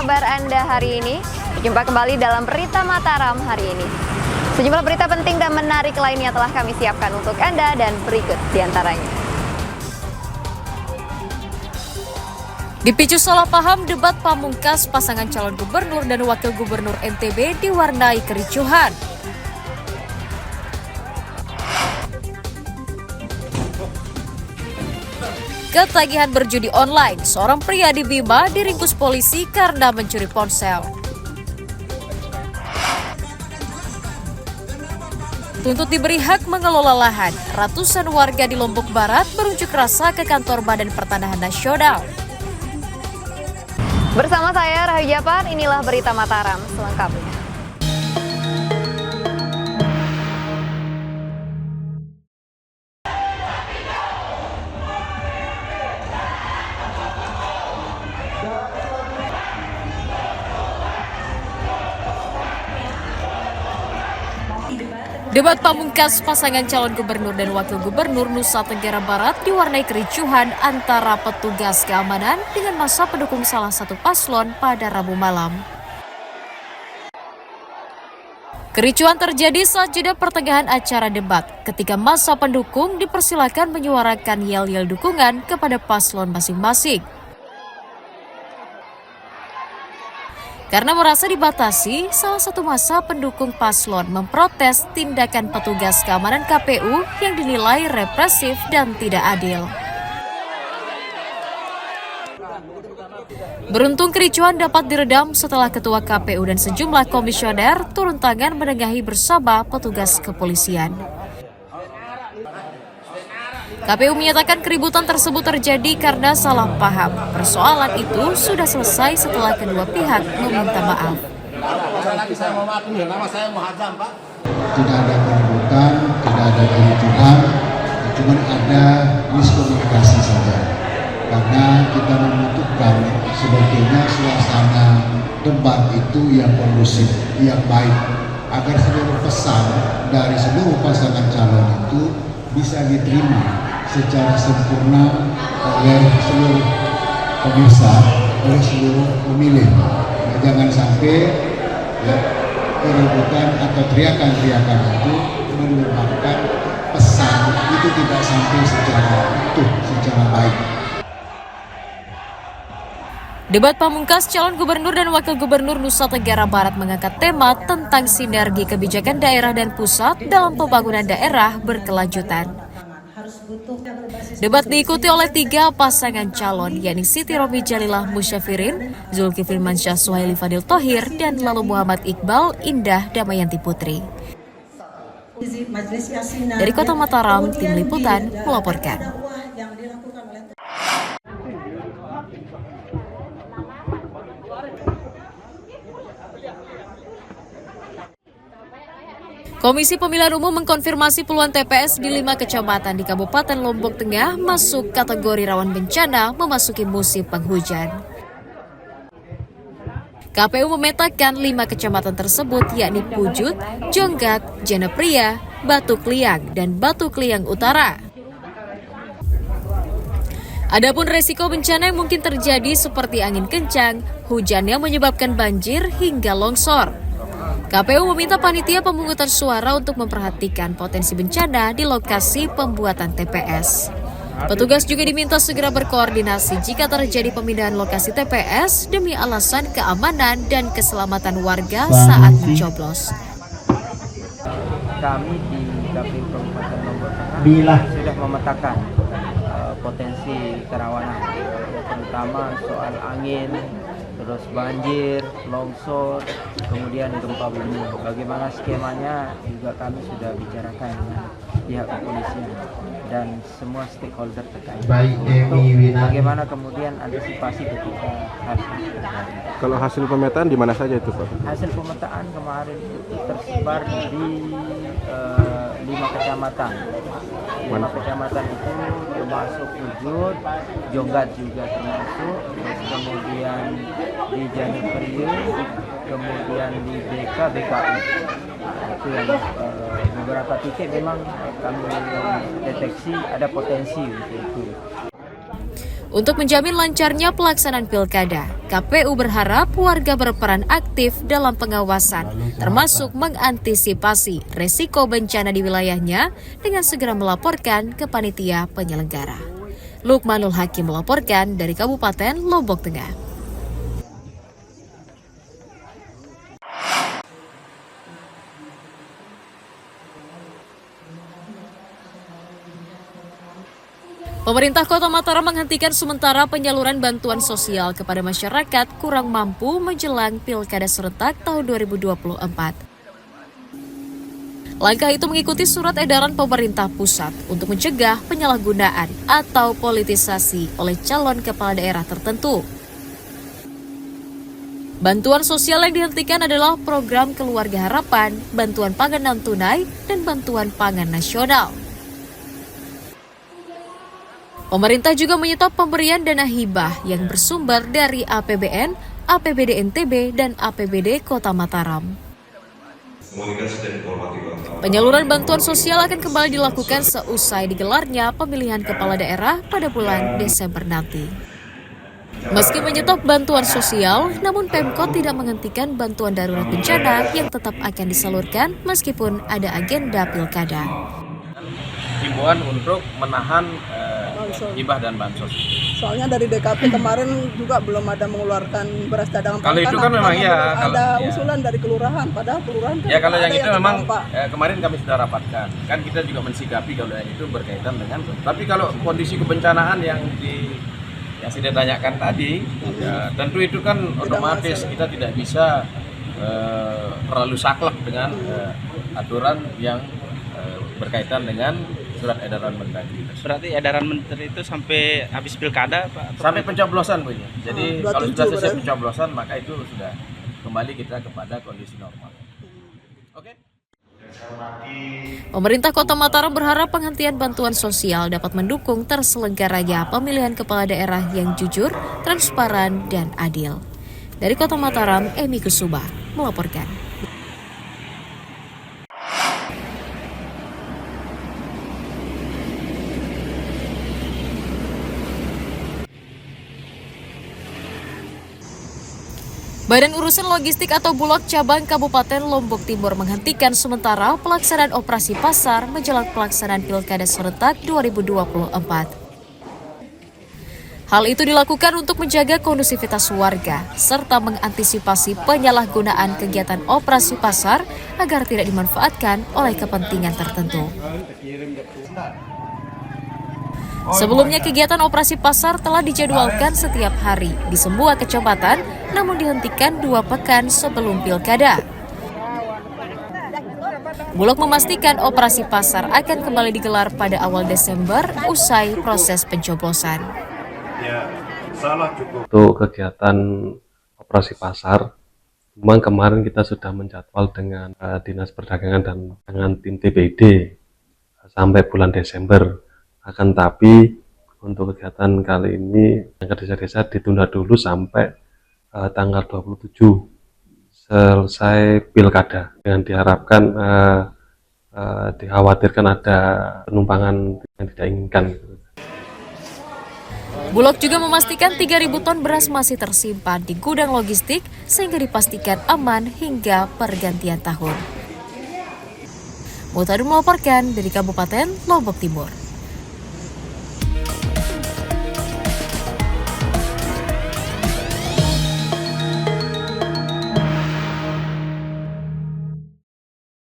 kabar Anda hari ini? Jumpa kembali dalam Berita Mataram hari ini. Sejumlah berita penting dan menarik lainnya telah kami siapkan untuk Anda dan berikut diantaranya. Dipicu salah paham, debat pamungkas pasangan calon gubernur dan wakil gubernur NTB diwarnai kericuhan. Ketagihan berjudi online, seorang pria di Bima diringkus polisi karena mencuri ponsel. Tuntut diberi hak mengelola lahan, ratusan warga di Lombok Barat berunjuk rasa ke kantor Badan Pertanahan Nasional. Bersama saya Rahayu Japar, inilah Berita Mataram selengkapnya. Debat pamungkas pasangan calon gubernur dan wakil gubernur Nusa Tenggara Barat diwarnai kericuhan antara petugas keamanan dengan massa pendukung salah satu paslon pada Rabu malam. Kericuhan terjadi saat jeda pertengahan acara debat, ketika massa pendukung dipersilakan menyuarakan yel-yel dukungan kepada paslon masing-masing. Karena merasa dibatasi, salah satu massa pendukung paslon memprotes tindakan petugas keamanan KPU yang dinilai represif dan tidak adil. Beruntung kericuhan dapat diredam setelah Ketua KPU dan sejumlah komisioner turun tangan menengahi bersama petugas kepolisian. KPU menyatakan keributan tersebut terjadi karena salah paham. Persoalan itu sudah selesai setelah kedua pihak meminta maaf. Tidak ada keributan, tidak ada kericuhan, cuma ada miskomunikasi saja. Karena kita membutuhkan sebetulnya suasana debat itu yang kondusif, yang baik, agar seluruh pesan dari seluruh pasangan calon itu bisa diterima secara sempurna oleh seluruh pemirsa, oleh seluruh pemilih. Nah, jangan sampai keributan atau teriakan-teriakan itu menyebabkan pesan itu tidak sampai secara utuh, secara baik. Debat pamungkas calon gubernur dan wakil gubernur Nusa Tenggara Barat mengangkat tema tentang sinergi kebijakan daerah dan pusat dalam pembangunan daerah berkelanjutan. Debat diikuti oleh 3 pasangan calon, yakni Siti Romi Jalilah Musyafirin, Zulkifli Mansyah Suhaili Fadil Thohir, dan lalu Muhammad Iqbal Indah Damayanti Putri. Dari Kota Mataram, Tim Liputan melaporkan. Komisi Pemilihan Umum mengkonfirmasi puluhan TPS di 5 kecamatan di Kabupaten Lombok Tengah masuk kategori rawan bencana memasuki musim penghujan. KPU memetakan 5 kecamatan tersebut yakni Pujut, Jonggat, Janapria, Batu Kliang, dan Batu Kliang Utara. Adapun resiko bencana yang mungkin terjadi seperti angin kencang, hujan yang menyebabkan banjir hingga longsor. KPU meminta panitia pemungutan suara untuk memperhatikan potensi bencana di lokasi pembuatan TPS. Petugas juga diminta segera berkoordinasi jika terjadi pemindahan lokasi TPS demi alasan keamanan dan keselamatan warga saat mencoblos. Kami di KPU Kabupaten Lombok Tengah sudah memetakan potensi kerawanan, terutama soal angin, terus banjir, longsor, kemudian gempa bumi. Bagaimana skemanya juga kami sudah bicarakan dengan pihak kepolisian dan semua stakeholder terkait. Bagaimana kemudian antisipasi ketika hal itu terjadi. Kalau hasil pemetaan di mana saja itu, Pak? Hasil pemetaan kemarin itu tersebar di 5 kecamatan. 5 kecamatan itu termasuk Pujut, Jonggat juga termasuk, kemudian di Janapria, kemudian di BKU. Itu yang beberapa titik memang kami deteksi ada potensi untuk itu. Untuk menjamin lancarnya pelaksanaan pilkada, KPU berharap warga berperan aktif dalam pengawasan, termasuk mengantisipasi resiko bencana di wilayahnya dengan segera melaporkan ke panitia penyelenggara. Lukmanul Hakim melaporkan dari Kabupaten Lombok Tengah. Pemerintah Kota Mataram menghentikan sementara penyaluran bantuan sosial kepada masyarakat kurang mampu menjelang Pilkada serentak tahun 2024. Langkah itu mengikuti surat edaran pemerintah pusat untuk mencegah penyalahgunaan atau politisasi oleh calon kepala daerah tertentu. Bantuan sosial yang dihentikan adalah program Keluarga Harapan, bantuan pangan non-tunai, dan bantuan pangan nasional. Pemerintah juga menyetop pemberian dana hibah yang bersumber dari APBN, APBD NTB, dan APBD Kota Mataram. Penyaluran bantuan sosial akan kembali dilakukan seusai digelarnya pemilihan kepala daerah pada bulan Desember nanti. Meski menyetop bantuan sosial, namun Pemkot tidak menghentikan bantuan darurat bencana yang tetap akan disalurkan meskipun ada agenda pilkada. Himbauan untuk menahan hibah dan bansos. Soalnya dari DKP kemarin juga belum ada mengeluarkan beras cadangan. Kalau itu kan memang ya. Ada usulan dari kelurahan, padahal kelurahan kan. Ya kalau yang itu memang kemarin kami sudah rapatkan. Kan kita juga mensikapi kalau yang itu berkaitan dengan. Tapi kalau kondisi kebencanaan yang sudah ditanyakan tadi, ya, tentu itu kan otomatis kita tidak bisa terlalu saklek dengan aturan yang berkaitan dengan surat edaran menteri. Berarti edaran menteri itu sampai habis pilkada, Pak? Sampai pencoblosan, Bu. Jadi kalau sudah selesai pencoblosan, maka itu sudah kembali kita kepada kondisi normal. Oke. Pemerintah Kota Mataram berharap penghentian bantuan sosial dapat mendukung terselenggaranya pemilihan kepala daerah yang jujur, transparan, dan adil. Dari Kota Mataram, Emi Kusuma melaporkan. Badan Urusan Logistik atau Bulog Cabang Kabupaten Lombok Timur menghentikan sementara pelaksanaan operasi pasar menjelang pelaksanaan Pilkada serentak 2024. Hal itu dilakukan untuk menjaga kondusivitas warga serta mengantisipasi penyalahgunaan kegiatan operasi pasar agar tidak dimanfaatkan oleh kepentingan tertentu. Sebelumnya kegiatan operasi pasar telah dijadwalkan setiap hari di semua kecamatan, namun dihentikan 2 pekan sebelum pilkada. Bulog memastikan operasi pasar akan kembali digelar pada awal Desember usai proses pencoblosan. Untuk kegiatan operasi pasar, memang kemarin kita sudah menjadwal dengan Dinas Perdagangan dan dengan tim TPID sampai bulan Desember. Akan tapi untuk kegiatan kali ini yang ke desa-desa ditunda dulu sampai tanggal 27 selesai pilkada, dengan diharapkan dikhawatirkan ada penumpangan yang tidak inginkan. Bulog juga memastikan 3.000 ton beras masih tersimpan di gudang logistik sehingga dipastikan aman hingga pergantian tahun. Mutadun melaporkan dari Kabupaten Lombok Timur.